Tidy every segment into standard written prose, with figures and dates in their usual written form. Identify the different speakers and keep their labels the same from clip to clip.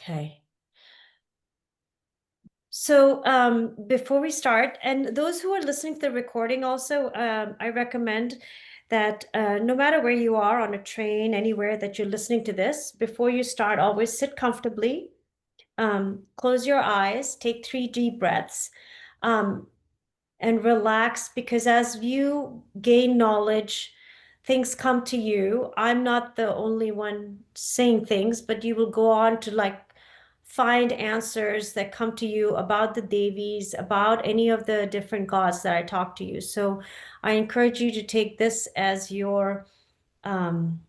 Speaker 1: Okay. So before we start, and those who are listening to the recording also, I recommend that no matter where you are on a train, anywhere that you're listening to this, before you start, always sit comfortably, close your eyes, take 3 deep breaths, um, and relax, because as you gain knowledge, things come to you. I'm not the only one saying things, but you will go on to like find answers that come to you about the Devis, about any of the different gods that I talk to you. So I encourage you to take this as your um,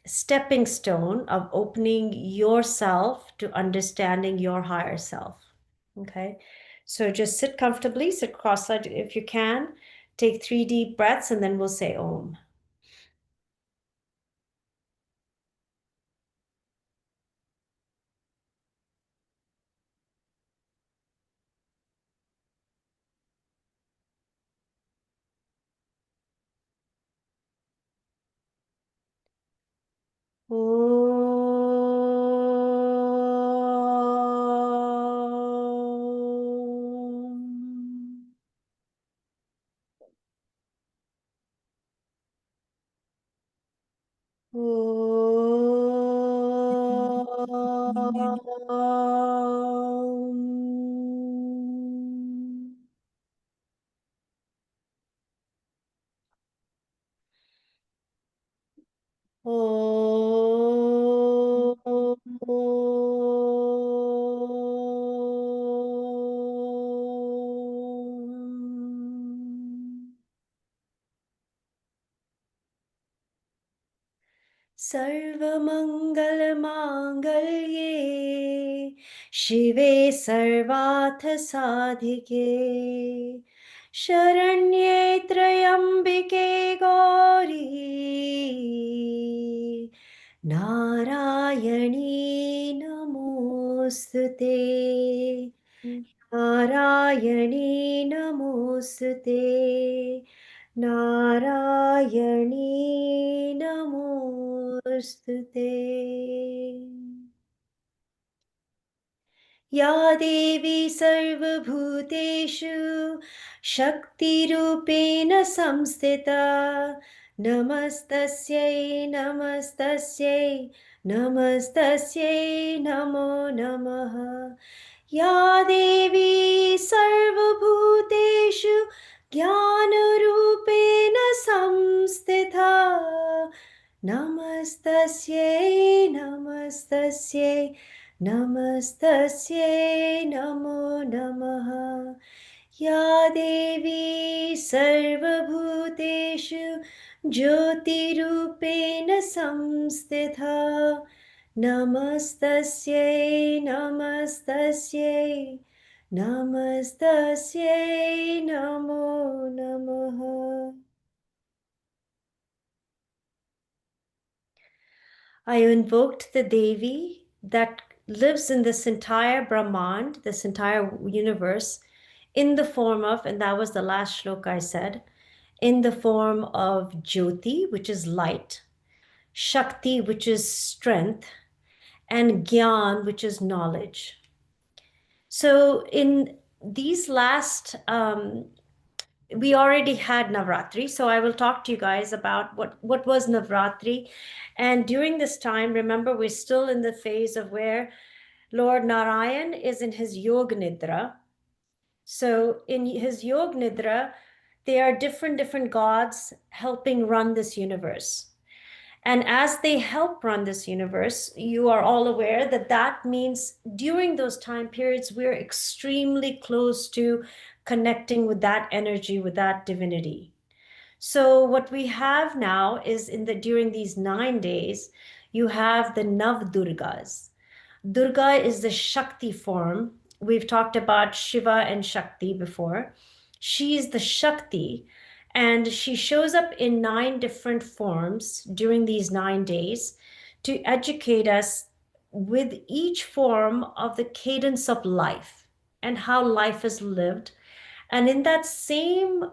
Speaker 1: stepping stone of opening yourself to understanding your higher self. Okay. So just sit comfortably, sit cross-legged if you can. Take 3 deep breaths, and then we'll say Om. Om. Om. Om. सर्वमङ्गलमाङ्गल्ये शिवे सर्वार्थसाधिके शरण्ये त्र्यम्बिके गौरी नारायणी नमोऽस्तु ते नारायणी नमोऽस्तु ते नारायणी नमोऽस्तु ते या देवी सर्वभूतेषु शक्तिरूपेण संस्थिता नमस्तस्यै नमस्तस्यै नमस्तस्यै नमो नमः या देवी सर्वभूतेषु ज्ञानरूपेण संस्थिता नमस्तस्यै नमस्तस्यै नमस्तस्यै नमो नमः या देवी सर्वभूतेषु ज्योतिरूपेण संस्थिता नमस्तस्यै नमस्तस्यै नमस्तस्यै नमो नमः I invoked the Devi that lives in this entire Brahmand, this entire universe, in the form of, and that was the last shloka I said, in the form of Jyoti, which is light, Shakti, which is strength, and Gyan, which is knowledge. So in these last we already had Navratri, so I will talk to you guys about what was Navratri. And during this time, remember, we're still in the phase of where Lord Narayan is in his Yog Nidra. So in his Yog Nidra, there are different gods helping run this universe. And as they help run this universe, you are all aware that that means during those time periods, we're extremely close to connecting with that energy, with that divinity. So what we have now is during these 9 days, you have the Navdurgas. Durga is the Shakti form. We've talked about Shiva and Shakti before. She is the Shakti, and she shows up in 9 different forms during these 9 days to educate us with each form of the cadence of life and how life is lived, And in that same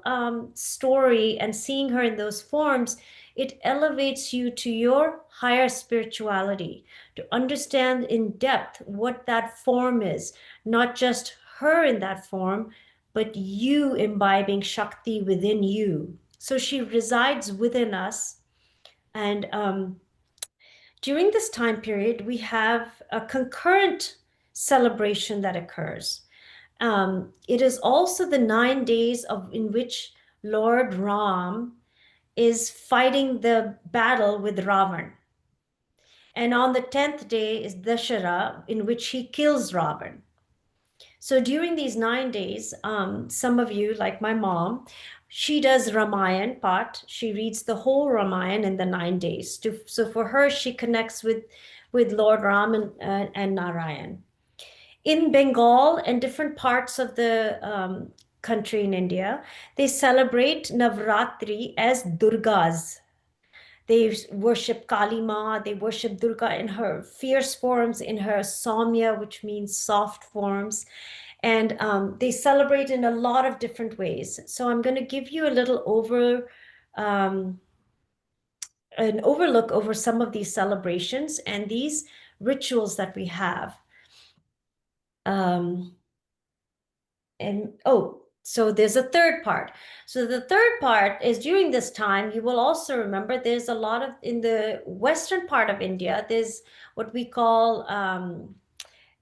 Speaker 1: story and seeing her in those forms, it elevates you to your higher spirituality, to understand in depth what that form is, not just her in that form, but you imbibing Shakti within you. So she resides within us. And during this time period, we have a concurrent celebration that occurs. It is also the 9 days in which Lord Ram is fighting the battle with Ravan. And on the 10th day is Dashara, in which he kills Ravan. So during these 9 days, some of you, like my mom, she does Ramayan part. She reads the whole Ramayan in the 9 days. So for her, she connects with Lord Ram and Narayan. In Bengal and different parts of the country in India, they celebrate Navratri as Durgas. They worship Kali Ma, they worship Durga in her fierce forms, in her Saumya, which means soft forms. And they celebrate in a lot of different ways. So I'm going to give you a little an overlook over some of these celebrations and these rituals that we have. So there's a third part. So the third part is during this time, you will also remember there's a lot of, in the western part of India, there's what we call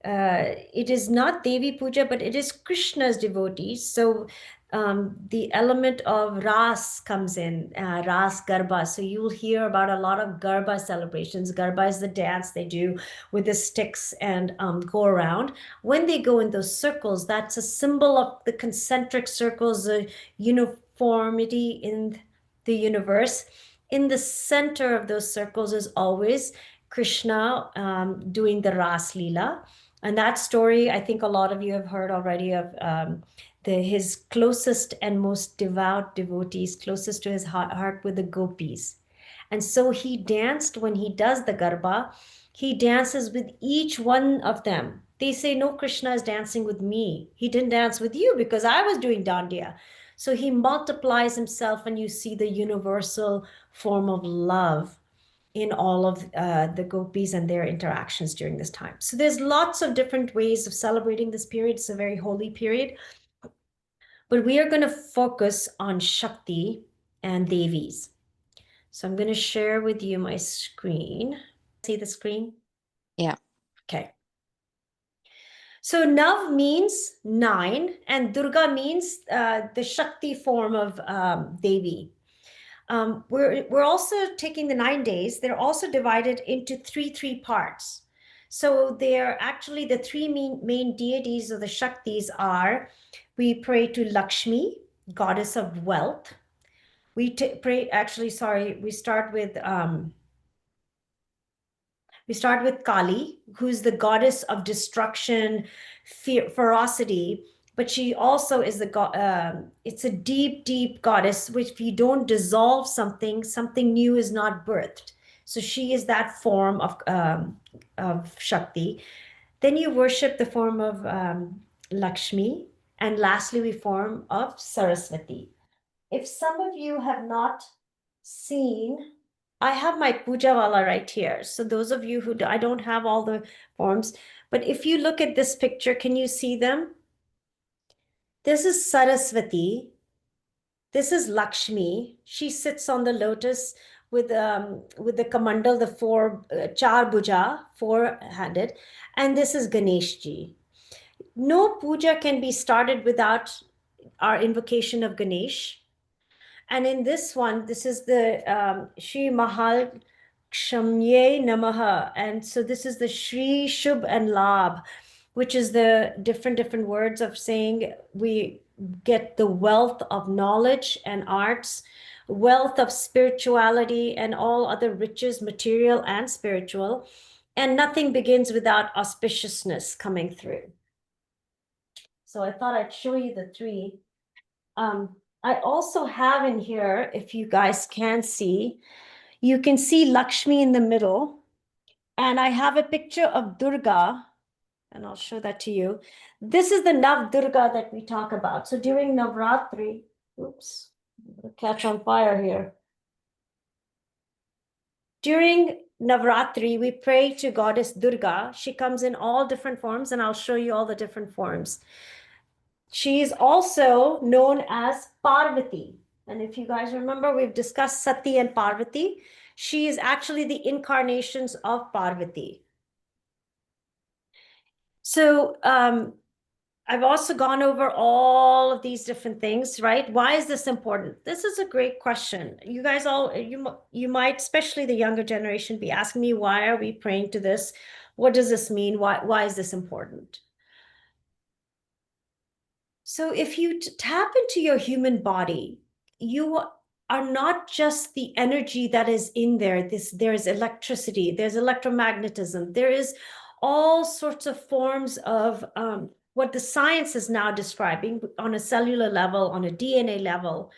Speaker 1: it is not Devi Puja, but it is Krishna's devotees. So the element of Ras comes in, Ras Garba. So you will hear about a lot of Garba celebrations. Garba is the dance they do with the sticks and go around. When they go in those circles, that's a symbol of the concentric circles, the uniformity in the universe. In the center of those circles is always Krishna doing the Ras Leela. And that story, I think a lot of you have heard already of his closest and most devout devotees, closest to his heart with the gopis. And so he danced when he does the Garba, he dances with each one of them. They say, no, Krishna is dancing with me. He didn't dance with you because I was doing Dandiya. So he multiplies himself and you see the universal form of love in all of the gopis and their interactions during this time. So there's lots of different ways of celebrating this period. It's a very holy period. But we are going to focus on Shakti and Devis. So I'm going to share with you my screen. See the screen?
Speaker 2: Yeah.
Speaker 1: Okay. So Nav means 9 and Durga means the Shakti form of Devi. We're also taking the 9 days. They're also divided into three parts. So they're actually the three main deities of the Shaktis are, we pray to Lakshmi, goddess of wealth. We start with Kali, who's the goddess of destruction, ferocity, but she also is it's a deep, deep goddess, which if you don't dissolve something, something new is not birthed. So she is that form of Shakti. Then you worship the form of Lakshmi, and lastly, we form of Saraswati. If some of you have not seen, I have my puja wala right here. So those of you I don't have all the forms, but if you look at this picture, can you see them? This is Saraswati. This is Lakshmi. She sits on the lotus with the kamandal, the char bhuja, four-handed, and this is Ganeshji. No puja can be started without our invocation of Ganesh. And in this one, this is the Shri Mahal Kshamye Namaha. And so this is the Shri, Shubh, and Labh, which is the different words of saying we get the wealth of knowledge and arts, wealth of spirituality, and all other riches, material and spiritual. And nothing begins without auspiciousness coming through. So I thought I'd show you the three. I also have in here, if you guys can see, you can see Lakshmi in the middle. And I have a picture of Durga and I'll show that to you. This is the Nav Durga that we talk about. So during Navratri, oops, I'm gonna catch on fire here. During Navratri, we pray to Goddess Durga. She comes in all different forms, and I'll show you all the different forms. She is also known as Parvati. And if you guys remember, we've discussed Sati and Parvati. She is actually the incarnations of Parvati. So I've also gone over all of these different things, right? Why is this important? This is a great question. You guys all, you might, especially the younger generation, be asking me, why are we praying to this? What does this mean? Why is this important? So if you tap into your human body, you are not just the energy that is in there. There's electricity, there's electromagnetism, there is all sorts of forms of what the science is now describing on a cellular level, on a DNA level.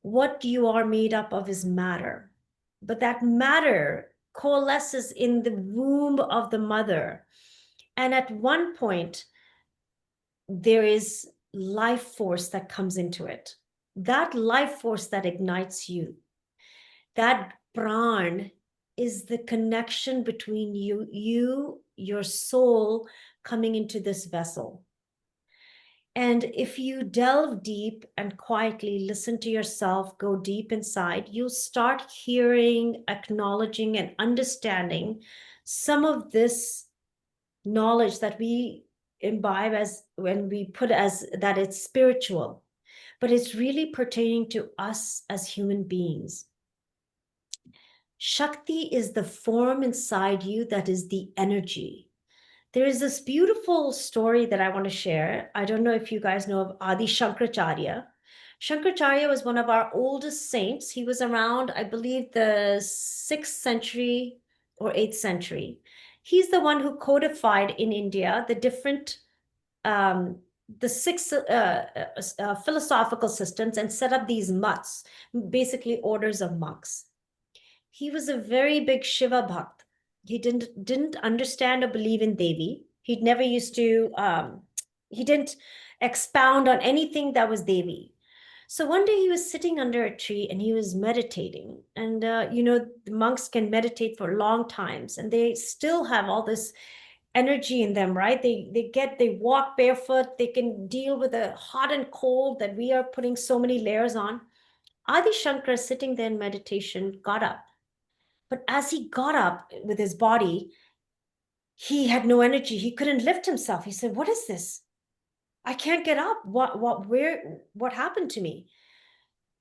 Speaker 1: What you are made up of is matter, but that matter coalesces in the womb of the mother. And at one point, there is life force that comes into it. That life force that ignites you, that pran, is the connection between your soul coming into this vessel. And if you delve deep and quietly listen to yourself, go deep inside, you'll start hearing, acknowledging, and understanding some of this knowledge that we imbibe as when we put as that it's spiritual, but it's really pertaining to us as human beings. Shakti is the form inside you that is the energy. There is this beautiful story that I want to share. I don't know if you guys know of Adi Shankaracharya. Shankaracharya was one of our oldest saints. He was around, I believe, the 6th century or 8th century. He's the one who codified in India the different, the six philosophical systems and set up these mutts, basically orders of monks. He was a very big Shiva bhakt. He didn't understand or believe in Devi. He'd never used to, he didn't expound on anything that was Devi. So one day he was sitting under a tree and he was meditating. And, the monks can meditate for long times and they still have all this energy in them, right? They walk barefoot. They can deal with the hot and cold that we are putting so many layers on. Adi Shankar, sitting there in meditation, got up. But as he got up with his body, he had no energy. He couldn't lift himself. He said, "What is this? I can't get up. What happened to me?"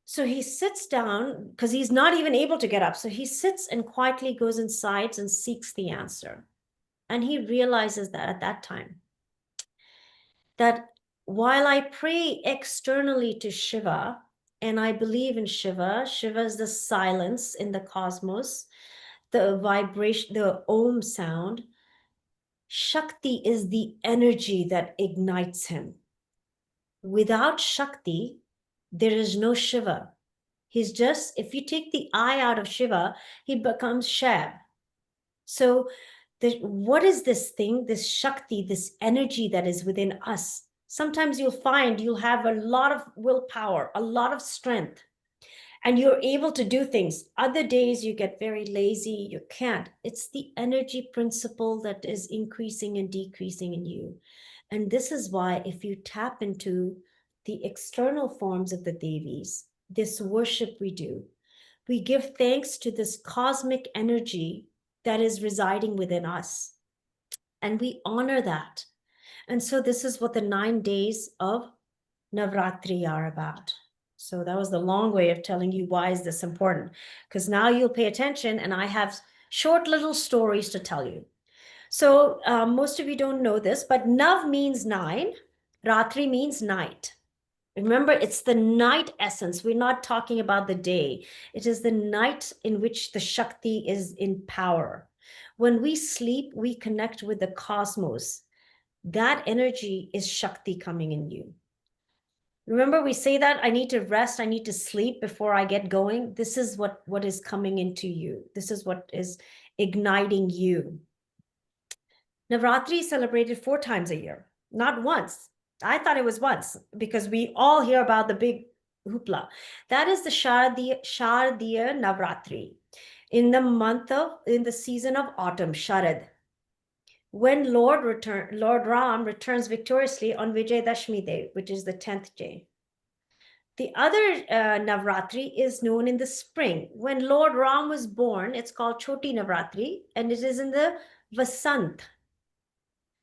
Speaker 1: So he sits down because he's not even able to get up. So he sits and quietly goes inside and seeks the answer. And he realizes that at that time, that while I pray externally to Shiva, and I believe in Shiva, Shiva is the silence in the cosmos, the vibration, the Om sound. Shakti is the energy that ignites him. Without Shakti, there is no Shiva. He's just, if you take the I out of Shiva, he becomes Shab. So what is this thing, this Shakti, this energy that is within us? Sometimes you'll find you'll have a lot of willpower, a lot of strength, and you're able to do things. Other days you get very lazy, you can't. It's the energy principle that is increasing and decreasing in you. And this is why if you tap into the external forms of the Devis, this worship we do, we give thanks to this cosmic energy that is residing within us. And we honor that. And so this is what the 9 days of Navratri are about. So that was the long way of telling you why is this important, because now you'll pay attention and I have short little stories to tell you. So most of you don't know this, but Nav means 9, Ratri means night. Remember, it's the night essence. We're not talking about the day. It is the night in which the Shakti is in power. When we sleep, we connect with the cosmos. That energy is Shakti coming in you. Remember, we say that I need to rest, I need to sleep before I get going. This is what is coming into you. This is what is igniting you. Navratri is celebrated 4 times a year, not once. I thought it was once because we all hear about the big hoopla. That is the Shardiya Navratri in the season of autumn, Sharad, when Lord Ram returns victoriously on Vijayadashmi Day, which is the 10th day. The other Navratri is known in the spring. When Lord Ram was born, it's called Choti Navratri, and it is in the Vasant.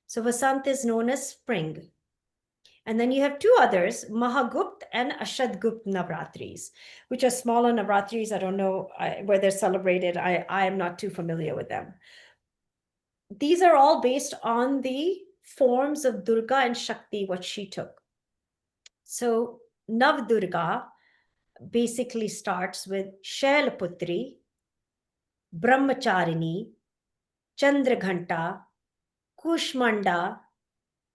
Speaker 1: So Vasant is known as spring. And then you have two others, Mahagupt and Ashadgupt Navratris, which are smaller Navratris. I don't know where they're celebrated. I am not too familiar with them. These are all based on the forms of Durga and Shakti, what she took. So Nav Durga basically starts with Shailaputri, Brahmacharini, Chandraghanta, Kushmanda,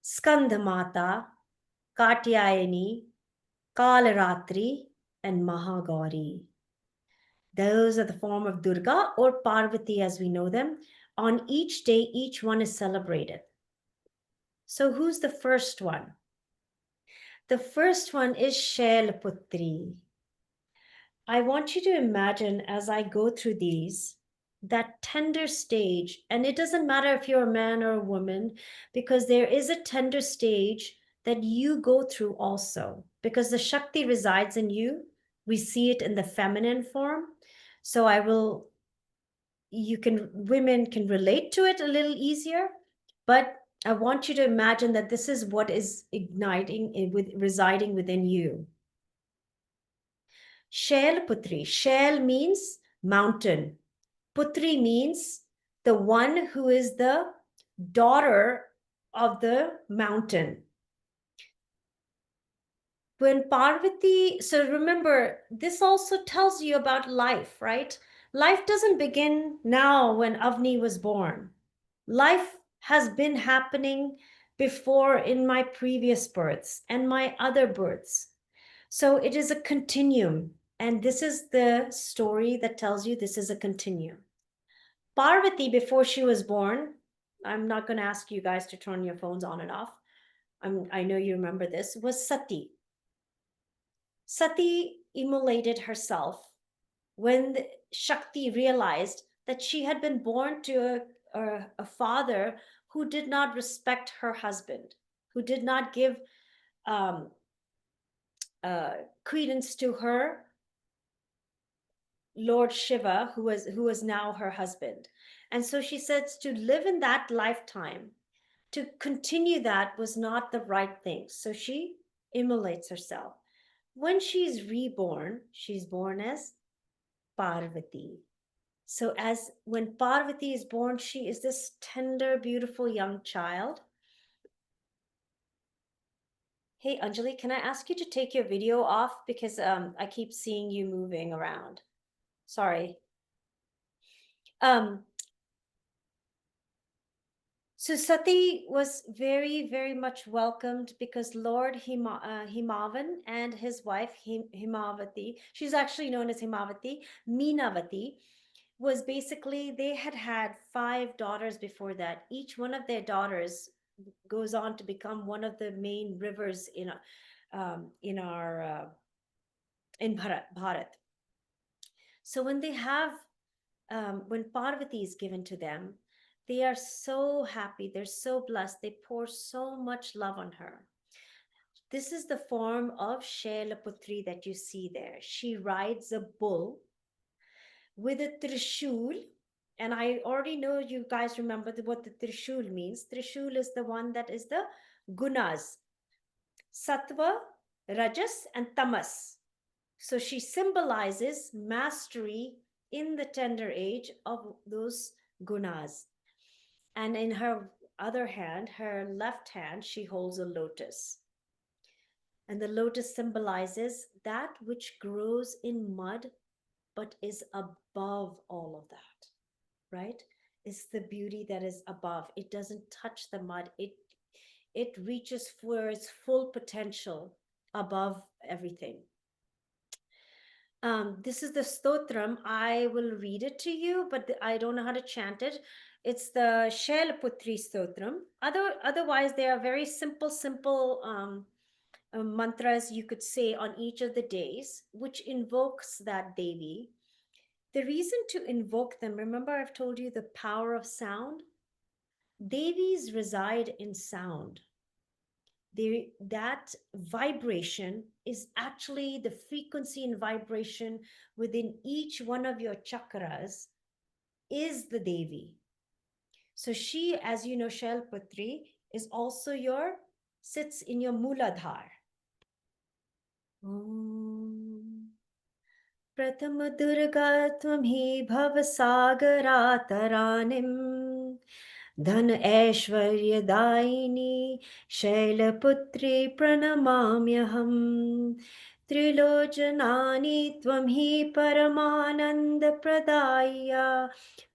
Speaker 1: Skandhamata, Katyayani, Kalaratri, and Mahagauri. Those are the form of Durga or Parvati as we know them. On each day, each one is celebrated. So who's the first one? The first one is Shailaputri. I want you to imagine as I go through these, that tender stage, and it doesn't matter if you're a man or a woman, because there is a tender stage that you go through also, because the Shakti resides in you. We see it in the feminine form. So women can relate to it a little easier, but I want you to imagine that this is what is residing within you. Shailaputri. Shail means mountain. Putri means the one who is the daughter of the mountain. When Parvati, so remember, this also tells you about life, right? Life doesn't begin now when Avni was born. Life has been happening before in my previous births and my other births. So it is a continuum. And this is the story that tells you this is a continuum. Parvati, before she was born, I'm not going to ask you guys to turn your phones on and off. I know you remember this, was Sati. Sati immolated herself when Shakti realized that she had been born to a father who did not respect her husband, who did not give um, credence to her Lord Shiva, who was now her husband. And so she says to live in that lifetime, to continue that was not the right thing. So she immolates herself. When she's reborn, she's born as Parvati. So as when Parvati is born, she is this tender, beautiful young child. Hey, Anjali, can I ask you to take your video off? Because I keep seeing you moving around. Sorry. So Sati was very, very much welcomed because Lord Himavan and his wife Himavati, she's actually known as Himavati, Meenavati, was basically, they had 5 daughters before that. Each one of their daughters goes on to become one of the main rivers in Bharat. So when they have when Parvati is given to them, they are so happy, they're so blessed, they pour so much love on her. This is the form of Shailaputri that you see there. She rides a bull with a trishul, and I already know you guys remember what the trishul means. Trishul is the one that is the gunas, sattva, rajas, and tamas. So she symbolizes mastery in the tender age of those gunas. And in her other hand, her left hand, she holds a lotus. And the lotus symbolizes that which grows in mud, but is above all of that, right? It's the beauty that is above. It doesn't touch the mud. It reaches for its full potential above everything. This is the stotram. I will read it to you, but I don't know how to chant it. It's the Shailaputri Stotram. Otherwise, they are very simple mantras you could say on each of the days, which invokes that Devi. The reason to invoke them, remember I've told you the power of sound? Devis reside in sound. That vibration is actually the frequency and vibration within each one of your chakras is the Devi. So she, as you know, Shailputri, is also sits in your Mooladhar. प्रथम दुर्गा त्वमहि भवसागरातरानिम् धन ऐश्वर्यदायिनी शैलपुत्री प्रणमाम्यहम् त्रिलोचनानि त्वं हि परमानन्दप्रदायिया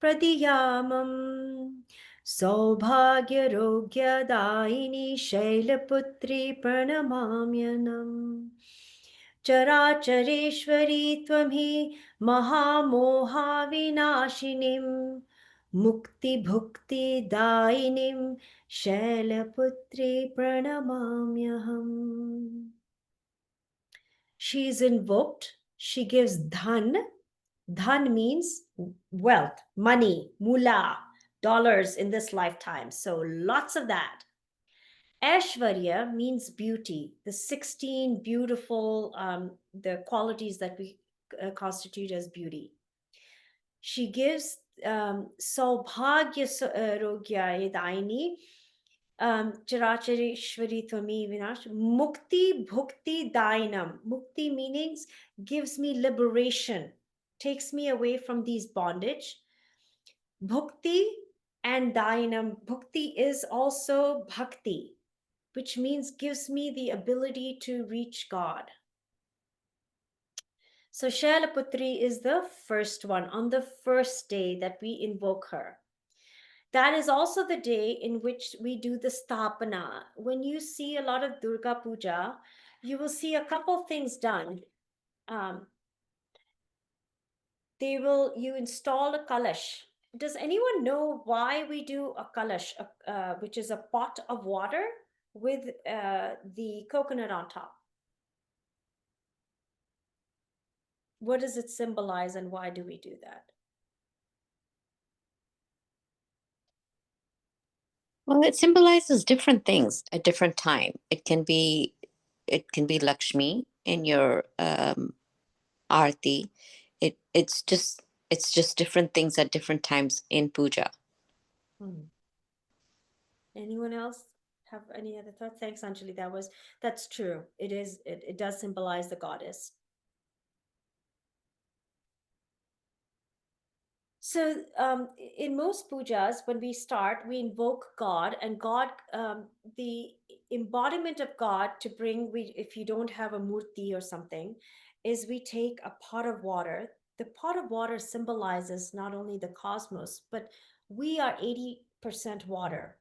Speaker 1: प्रदियामम् सौभाग्यरोग्यदायिनी शैलपुत्री प्रणमाम्यनम् चराचरेश्वरी त्वं हि महामोहाविनाशिनीं मुक्तिभुक्तिदायिनीं Shailputri प्रणमाम्यहम्. She is invoked. She gives dhan. Dhan means wealth, money, moolah, dollars in this lifetime. So lots of that. Aishwarya means beauty, the 16 beautiful, the qualities that we constitute as beauty. She gives Saubhagya Rogya Daini, Characharishwari Tvami Vinash, Mukti Bhukti Dainam. Mukti meanings gives me liberation, takes me away from these bondage. Bhukti and Dainam. Bhukti is also bhakti, which means gives me the ability to reach God. So Shailaputri is the first one, on the first day that we invoke her. That is also the day in which we do the Stapana. When you see a lot of Durga Puja, you will see a couple things done. You install a kalash. Does anyone know why we do a kalash, which is a pot of water with the coconut on top? What does it symbolize and why do we do that?
Speaker 2: Well, it symbolizes different things at different time. It can be Lakshmi in your arti. It's just different things at different times in puja.
Speaker 1: Anyone else have any other thoughts? Thanks, Anjali. That's true. It does symbolize the goddess. So in most pujas, when we start, we invoke God, and God, the embodiment of God to bring, if you don't have a murti or something, is we take a pot of water. The pot of water symbolizes not only the cosmos, but we are 80% water.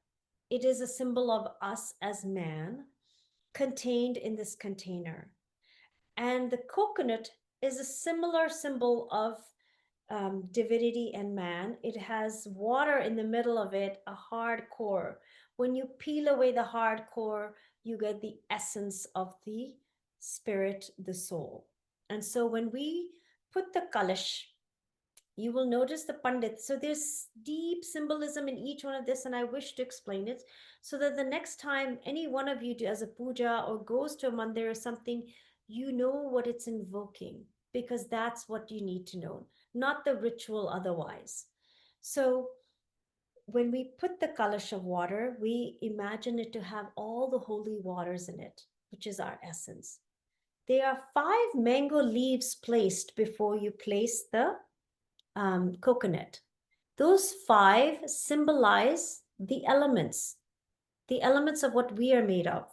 Speaker 1: It is a symbol of us as man contained in this container. And the coconut is a similar symbol of divinity and man. It has water in the middle of it, a hard core. When you peel away the hard core, you get the essence of the spirit, the soul. And so when we put the kalash, you will notice the pandit. So there's deep symbolism in each one of this, and I wish to explain it so that the next time any one of you does a puja or goes to a mandir or something, you know what it's invoking, because that's what you need to know, not the ritual otherwise. So when we put the kalash of water, we imagine it to have all the holy waters in it, which is our essence. There are 5 mango leaves placed before you place the coconut. Those 5 symbolize the elements of what we are made of: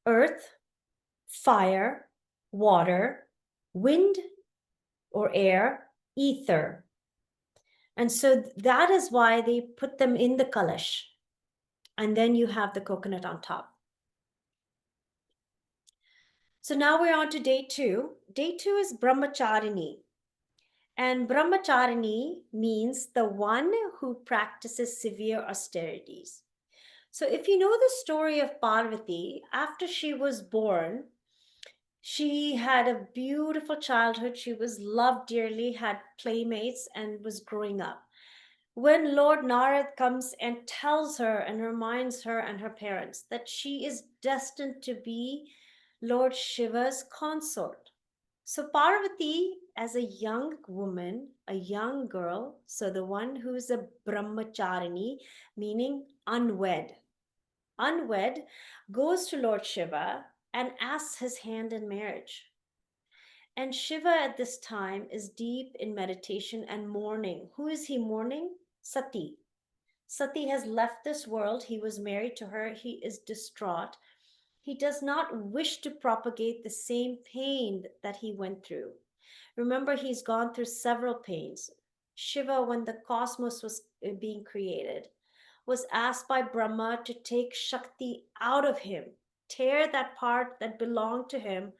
Speaker 1: earth, fire, water, wind or air, ether. And so that is why they put them in the kalash. And then you have the coconut on top. So now we're on to day 2. Day 2 is Brahmacharini. And brahmacharini means the one who practices severe austerities. So, if you know the story of Parvati, after she was born, she had a beautiful childhood. She was loved dearly, had playmates, and was growing up. When Lord Narad comes and tells her and reminds her and her parents that she is destined to be Lord Shiva's consort. So Parvati, as a young woman, a young girl, so the one who's a brahmacharini, meaning unwed, goes to Lord Shiva and asks his hand in marriage. And Shiva at this time is deep in meditation and mourning. Who is he mourning? Sati. Sati has left this world. He was married to her. He is distraught. He does not wish to propagate the same pain that he went through. Remember, he's gone through several pains. Shiva, when the cosmos was being created, was asked by Brahma to take Shakti out of him, tear that part that belonged to him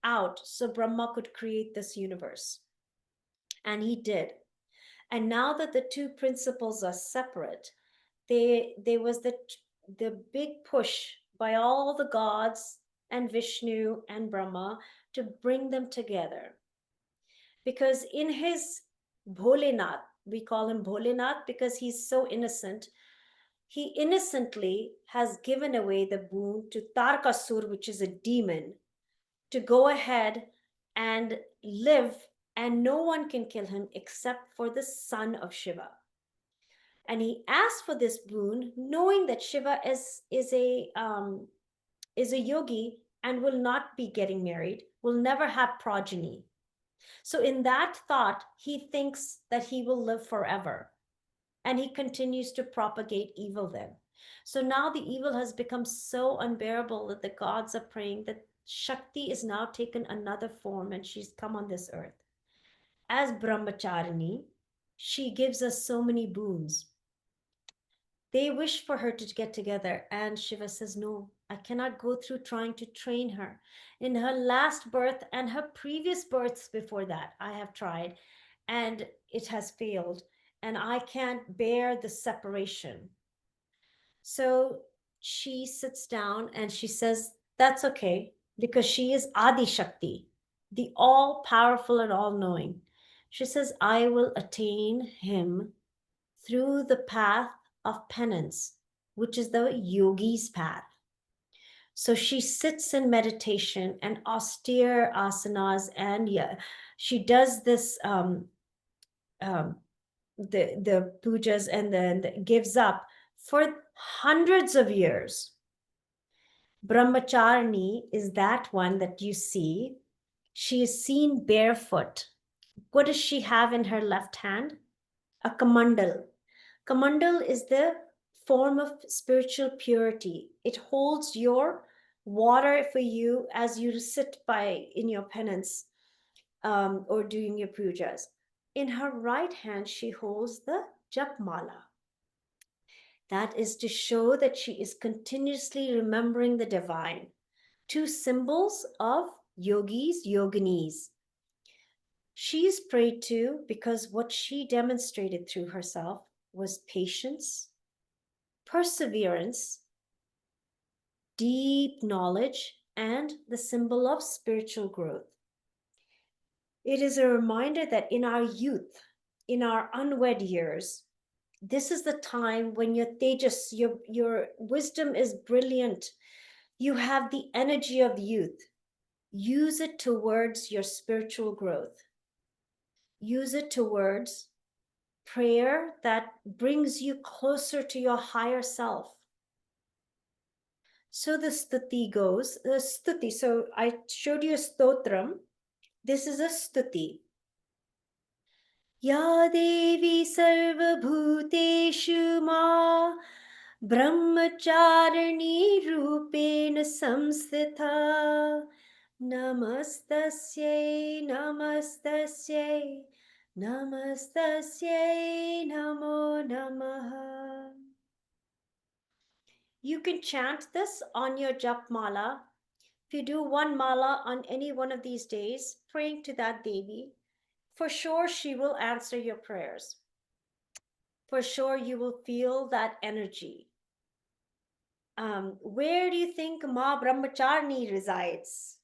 Speaker 1: out so Brahma could create this universe. And he did. And now that the two principles are separate, there was the big push by all the gods and Vishnu and Brahma to bring them together. Because in his Bholenath, we call him Bholenath because he's so innocent, he innocently has given away the boon to Tarkasur, which is a demon, to go ahead and live, and no one can kill him except for the son of Shiva. And he asked for this boon, knowing that Shiva is a yogi and will not be getting married, will never have progeny. So in that thought, he thinks that he will live forever, and he continues to propagate evil then. So now the evil has become so unbearable that the gods are praying that Shakti is now taken another form and she's come on this earth. As Brahmacharini, she gives us so many boons. They wish for her to get together, and Shiva says, no, I cannot go through trying to train her. In her last birth and her previous births before that, I have tried, and it has failed, and I can't bear the separation. So she sits down and she says, that's okay, because she is Adi Shakti, the all powerful and all knowing. She says, I will attain him through the path of penance, which is the yogi's path. So she sits in meditation and austere asanas, and yeah, she does this um, the pujas, and then gives up for hundreds of years. Brahmacharini is that one that you see. She is seen barefoot. What does she have in her left hand? A kamandal. Kamandal is the form of spiritual purity. It holds your water for you as you sit by in your penance, or doing your pujas. In her right hand, she holds the japmala. That is to show that she is continuously remembering the divine. Two symbols of yogis, yoginis. She is prayed to because what she demonstrated through herself was patience, perseverance, deep knowledge, and the symbol of spiritual growth. It is a reminder that in our youth, in our unwed years, this is the time when your tejas, your wisdom is brilliant. You have the energy of youth. Use it towards your spiritual growth. Use it towards prayer that brings you closer to your higher self. So the stuti goes, the stuti. So I showed you a stotram. This is a stuti. Ya Devi Sarvabhuteshu Ma Brahmacharini Rupena Samstita Namastasye Namastasye Namastasye Namo Namaha. You can chant this on your jap mala. If you do one mala on any one of these days, praying to that Devi, For sure, she will answer your prayers. For sure, you will feel that energy. Where do you think Ma Brahmacharni resides?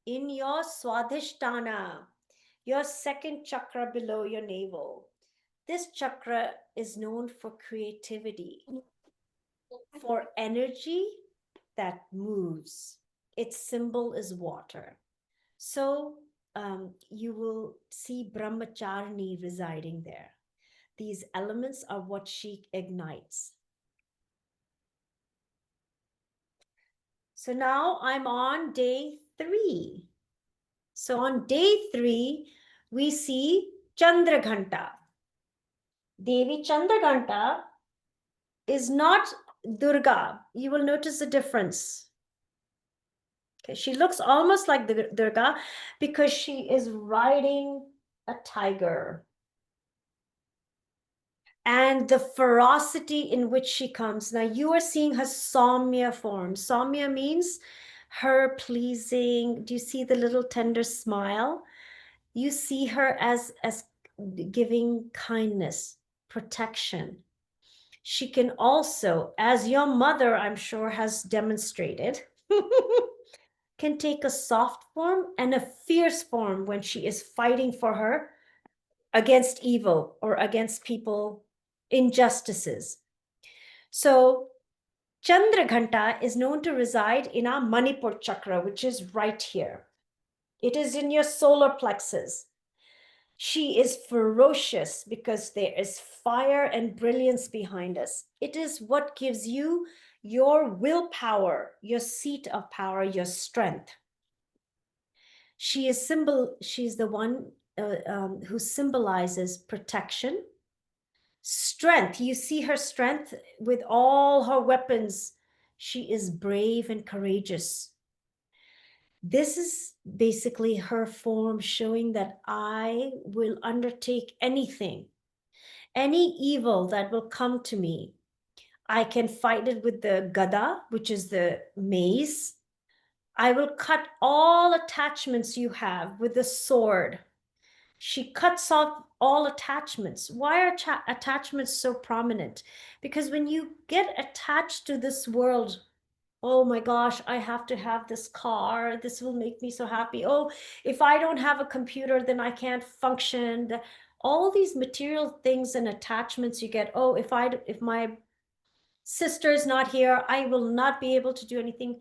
Speaker 1: In your Swadhisthana, your second chakra below your navel. This chakra is known for creativity, for energy that moves. Its symbol is water. So you will see Brahmacharni residing there. These elements are what she ignites. So now I'm on day 3. So on day 3, we see Chandraghanta. Devi Chandraghanta is not Durga. You will notice the difference. Okay, she looks almost like the Durga because she is riding a tiger. And the ferocity in which she comes. Now you are seeing her Saumya form. Saumya means her pleasing. Do you see the little tender smile? You see her as giving kindness, protection. She can also, as your mother, I'm sure, has demonstrated, can take a soft form and a fierce form when she is fighting for her against evil or against people, injustices. So Chandraghanta is known to reside in our Manipur chakra, which is right here. It is in your solar plexus. She is ferocious because there is fire and brilliance behind us. It is what gives you your willpower, your seat of power, your strength. She's the one who symbolizes protection, strength. You see her strength with all her weapons. She is brave and courageous. This is basically her form showing that I will undertake anything, any evil that will come to me. I can fight it with the gada, which is the mace. I will cut all attachments you have with the sword. She cuts off all attachments. Why are attachments so prominent? Because when you get attached to this world, oh my gosh, I have to have this car. This will make me so happy. Oh, if I don't have a computer, then I can't function. All these material things and attachments you get. Oh, if my sister is not here, I will not be able to do anything.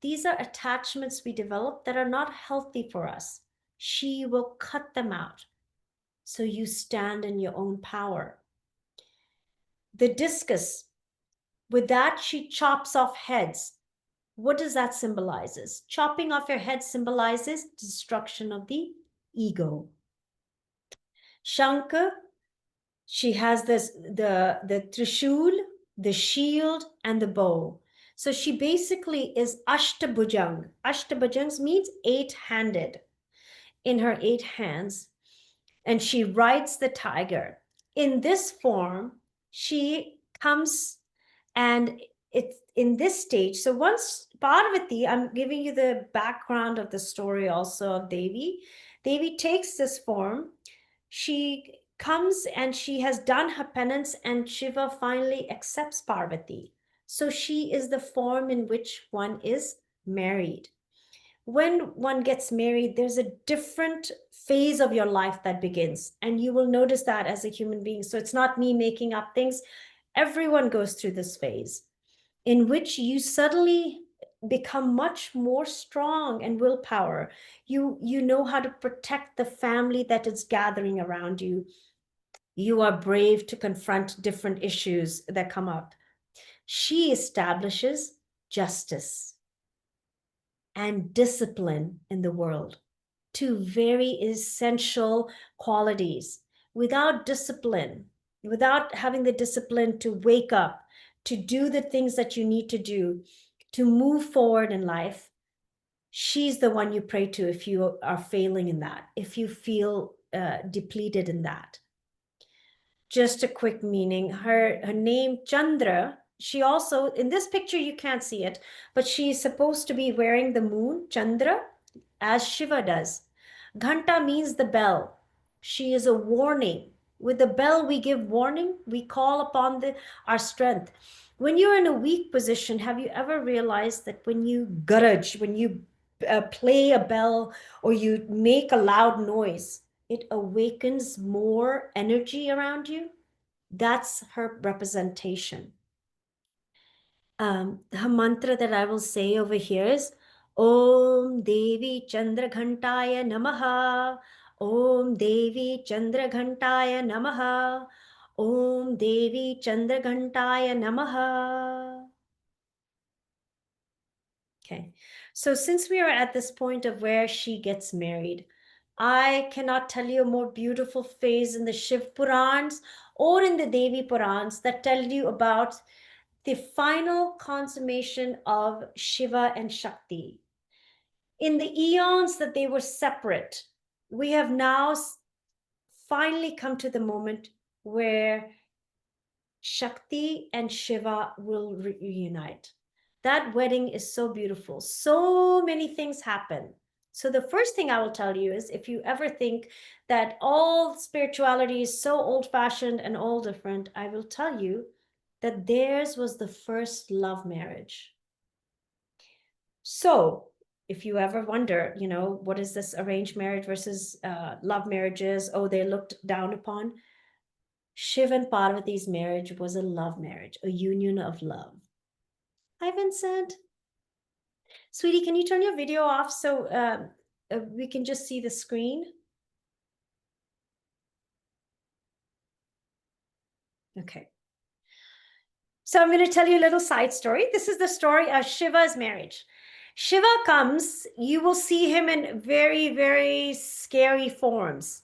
Speaker 1: These are attachments we develop that are not healthy for us. She will cut them out. So you stand in your own power. The discus, with that, she chops off heads. What does that symbolizes? Chopping off your head symbolizes destruction of the ego. Shankar, she has the trishul, the shield, and the bow. So she basically is Ashtabhujang. Ashtabhujangs means 8-handed in her 8 hands. And she rides the tiger. In this form, she comes and it's in this stage. So once Parvati, I'm giving you the background of the story also of Devi. Devi takes this form. She comes and she has done her penance, and Shiva finally accepts Parvati. So she is the form in which one is married. When one gets married, there's a different phase of your life that begins. And you will notice that as a human being. So it's not me making up things. Everyone goes through this phase in which you suddenly become much more strong and willpower. You know how to protect the family that is gathering around you. You are brave to confront different issues that come up. She establishes justice and discipline in the world, 2 very essential qualities. Without discipline, without having the discipline to wake up, to do the things that you need to do, to move forward in life, she's the one you pray to if you are failing in that, if you feel depleted in that. Just a quick meaning, her name Chandra, she also, in this picture you can't see it, but she's supposed to be wearing the moon Chandra as Shiva does. Ghanta means the bell. She is a warning. With the bell, we give warning. We call upon our strength. When you're in a weak position, have you ever realized that when you gurge, when you play a bell or you make a loud noise, it awakens more energy around you? That's her representation. Her mantra that I will say over here is Om Devi Chandra Ghantaya Namaha. Om Devi Chandra Ghantaya Namaha. Om Devi Chandra Ghantaya Namaha. Okay, so since we are at this point of where she gets married, I cannot tell you a more beautiful phase in the Shiv Purans or in the Devi Purans that tell you about the final consummation of Shiva and Shakti. In the eons that they were separate, we have now finally come to the moment where Shakti and Shiva will reunite. That wedding is so beautiful. So many things happen. So the first thing I will tell you is if you ever think that all spirituality is so old-fashioned and all different, I will tell you that theirs was the first love marriage. So if you ever wonder, what is this arranged marriage versus love marriages? Oh, they're looked down upon. Shiv and Parvati's marriage was a love marriage, a union of love. Hi, Vincent. Sweetie, can you turn your video off so we can just see the screen? Okay. So I'm going to tell you a little side story. This is the story of Shiva's marriage. Shiva comes, you will see him in very, very scary forms.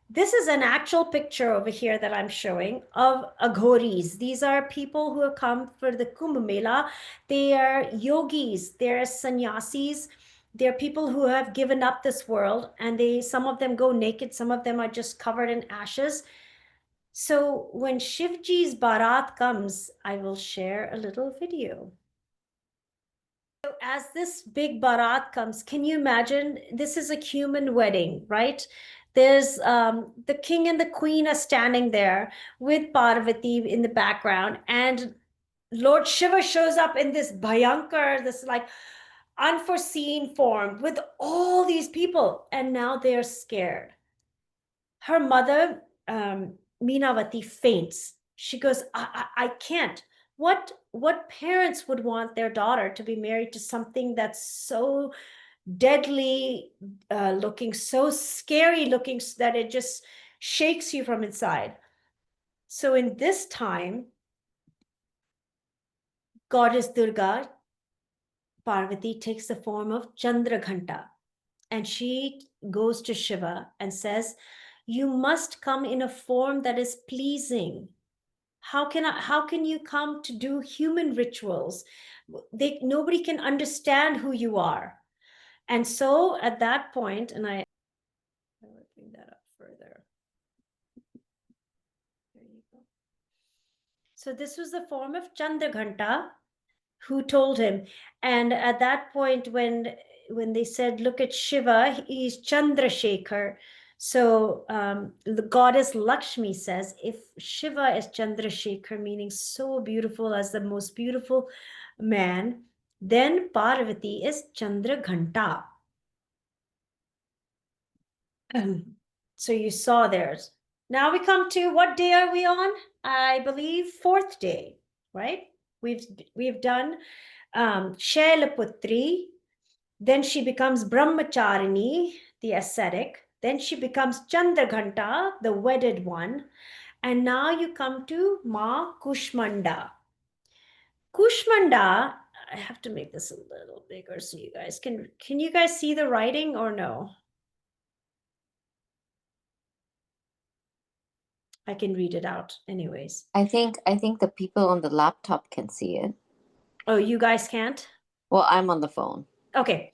Speaker 1: This is an actual picture over here that I'm showing of aghoris. These are people who have come for the Kumbh Mela. They are yogis, they're sannyasis. They're people who have given up this world, and some of them go naked, some of them are just covered in ashes. So when Shivji's Bharat comes, I will share a little video. So as this big Bharat comes, can you imagine? This is a human wedding, right? There's the king and the queen are standing there with Parvati in the background, and Lord Shiva shows up in this Bhayankar, this like unforeseen form with all these people, and now they're scared. Her mother, Meenavati, faints. She goes, I can't. What parents would want their daughter to be married to something that's so deadly looking, so scary looking that it just shakes you from inside? So in this time, goddess Durga, Parvati, takes the form of Chandraghanta, and she goes to Shiva and says, you must come in a form that is pleasing. How can you come to do human rituals? Nobody can understand who you are. And so at that point, and I will bring that up further. There you go. So this was the form of Chandraghanta who told him. And at that point, when they said, look at Shiva, he's Chandrasekhar. So the goddess Lakshmi says, if Shiva is Chandrasekhar, meaning so beautiful as the most beautiful man, then Parvati is Chandraghanta. So you saw theirs. Now we come to, what day are we on? I believe fourth day, right? We've done Shailaputri, then she becomes Brahmacharini, the ascetic, then she becomes Chandraghanta, the wedded one, and now you come to Ma Kushmanda. Kushmanda, I have to make this a little bigger so you guys can you guys see the writing or no? I can read it out anyways.
Speaker 2: I think the people on the laptop can see it.
Speaker 1: Oh, you guys can't?
Speaker 2: Well, I'm on the phone.
Speaker 1: Okay.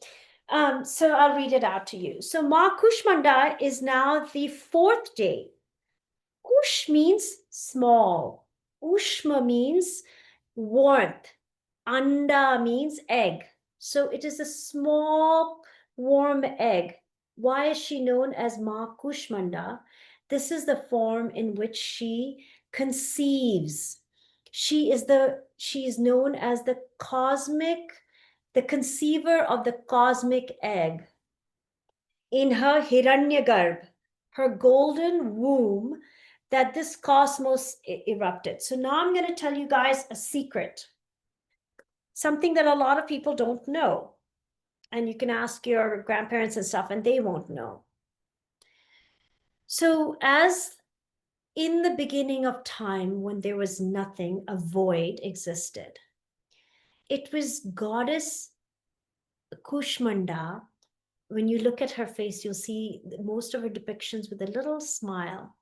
Speaker 1: So I'll read it out to you. So Ma Kushmanda is now the fourth day. Kush means small. Ushma means warmth. Anda means egg. So it is a small, warm egg Why is she known as Ma Kushmanda? This is the form in which she conceives. She is known as the conceiver of the cosmic egg. In her Hiranyagarbh, her golden womb, that this cosmos erupted. So now I'm going to tell you guys a secret, something that a lot of people don't know. And you can ask your grandparents and stuff, and they won't know. So, as in the beginning of time, when there was nothing, a void existed. It was goddess Kushmanda. When you look at her face, you'll see most of her depictions with a little smile.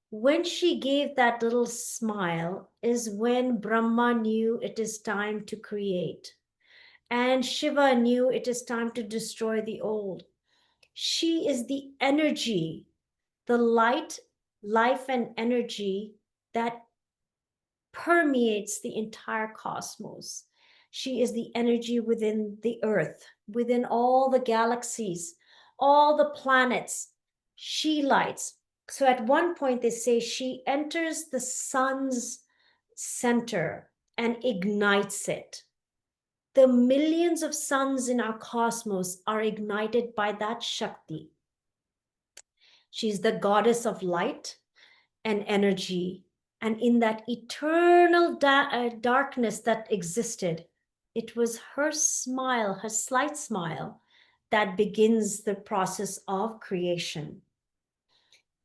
Speaker 1: When she gave that little smile is when Brahma knew it is time to create, and Shiva knew it is time to destroy the old. She is the energy, the light, life, and energy that permeates the entire cosmos. She is the energy within the earth, within all the galaxies, all the planets. She lights. So at one point, they say she enters the sun's center and ignites it. The millions of suns in our cosmos are ignited by that Shakti. She's the goddess of light and energy. And in that eternal darkness that existed, it was her smile, her slight smile, that begins the process of creation.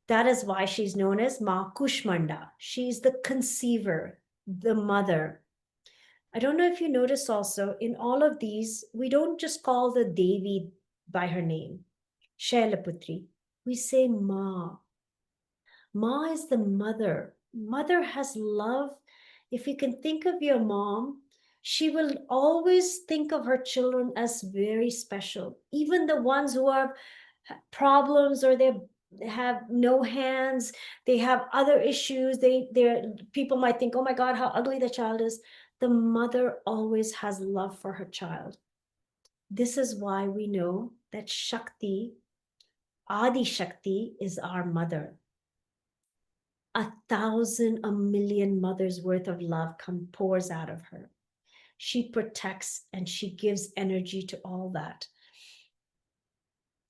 Speaker 1: That is why she's known as Ma Kushmanda. She's the conceiver, the mother. I don't know if you notice also, in all of these, we don't just call the Devi by her name, Shailaputri. We say Ma. Ma is the mother. Mother has love. If you can think of your mom, she will always think of her children as very special. Even the ones who have problems, or they have no hands, they have other issues. People might think, oh my God, how ugly the child is. The mother always has love for her child. This is why we know that Shakti, Adi Shakti, is our mother. 1,000, a million mothers worth of love pours out of her. She protects and she gives energy to all that.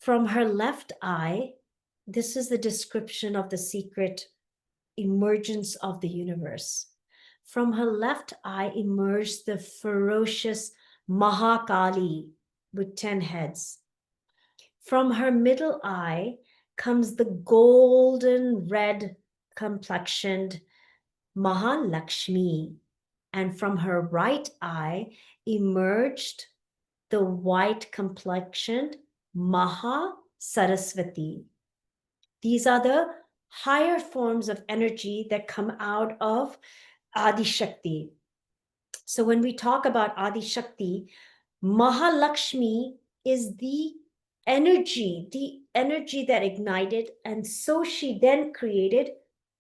Speaker 1: From her left eye, this is the description of the secret emergence of the universe. From her left eye emerged the ferocious Mahakali with 10 heads. From her middle eye comes the golden red complexioned Mahalakshmi, and from her right eye emerged the white complexioned Maha Saraswati. These are the higher forms of energy that come out of Adi Shakti. So when we talk about Adi Shakti, Mahalakshmi is the energy that ignited, and so she then created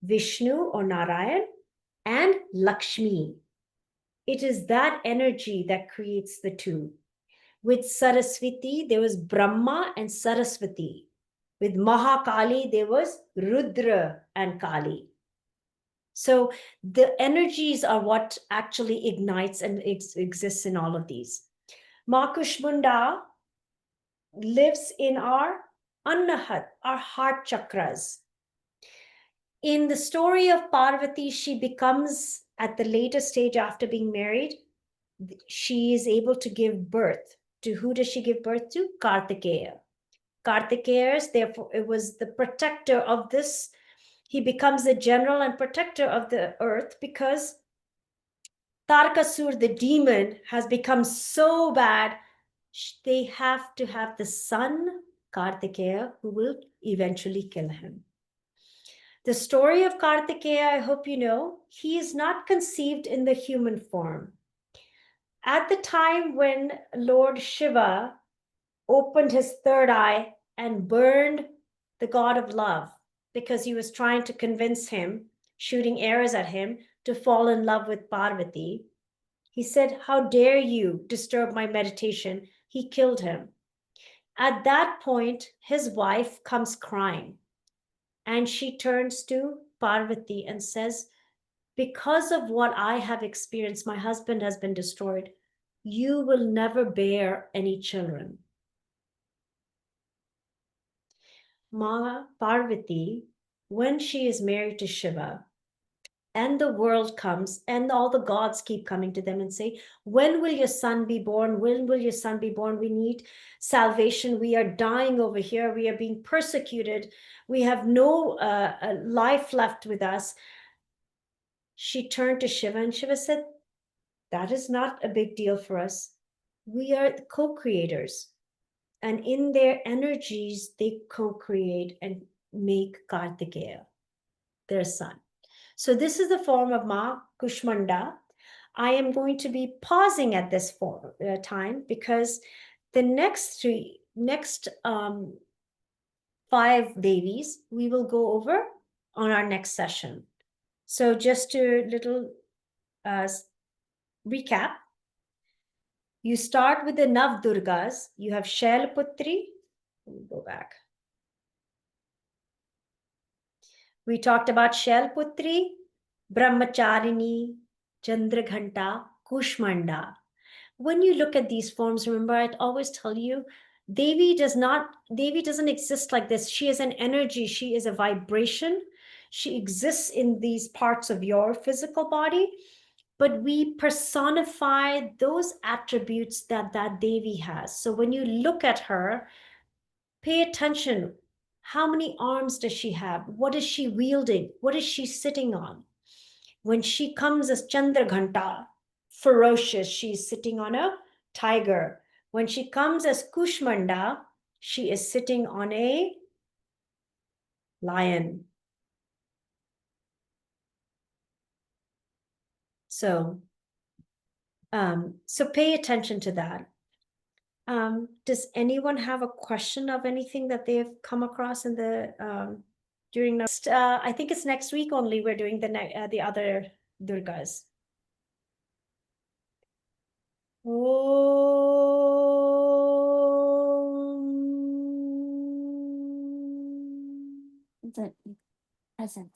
Speaker 1: Vishnu or Narayan and Lakshmi. It is that energy that creates the two. With Saraswati, there was Brahma and Saraswati. With Mahakali, there was Rudra and Kali. So the energies are what actually ignites and exists in all of these. Ma Kushmanda lives in our Annahat, our heart chakras. In the story of Parvati, she becomes, at the later stage after being married, she is able to give birth. To who does she give birth to? Kartikeya. Kartikeya, therefore, it was the protector of this. He becomes the general and protector of the earth because Tarkasur, the demon, has become so bad. They have to have the son, Kartikeya, who will eventually kill him. The story of Kartikeya, I hope you know, he is not conceived in the human form. At the time when Lord Shiva opened his third eye and burned the god of love because he was trying to convince him, shooting arrows at him, to fall in love with Parvati, he said, "How dare you disturb my meditation?" He killed him. At that point, his wife comes crying, and she turns to Parvati and says, because of what I have experienced, my husband has been destroyed. You will never bear any children. Ma Parvati, when she is married to Shiva, and the world comes, and all the gods keep coming to them and say, when will your son be born? When will your son be born? We need salvation. We are dying over here. We are being persecuted. We have no life left with us. She turned to Shiva, and Shiva said, that is not a big deal for us. We are co-creators. And in their energies, they co-create and make Kartikeya, their son. So this is the form of Ma Kushmanda. I am going to be pausing at this time because the next 5 Devis we will go over on our next session. So just a little recap. You start with the Nav Durgas. You have Shailputri. Let me go back. We talked about Shailputri, Brahmacharini, Chandraghanta, Kushmanda. When you look at these forms, remember, I always tell you, Devi doesn't exist like this. She is an energy. She is a vibration. She exists in these parts of your physical body, but we personify those attributes that Devi has. So when you look at her, pay attention. How many arms does she have? What is she wielding? What is she sitting on? When she comes as Chandraghanta, ferocious, she's sitting on a tiger. When she comes as Kushmanda, she is sitting on a lion. So pay attention to that. Does anyone have a question of anything that they've come across in the during next? I think it's next week only. We're doing the other Durgas.
Speaker 3: The present.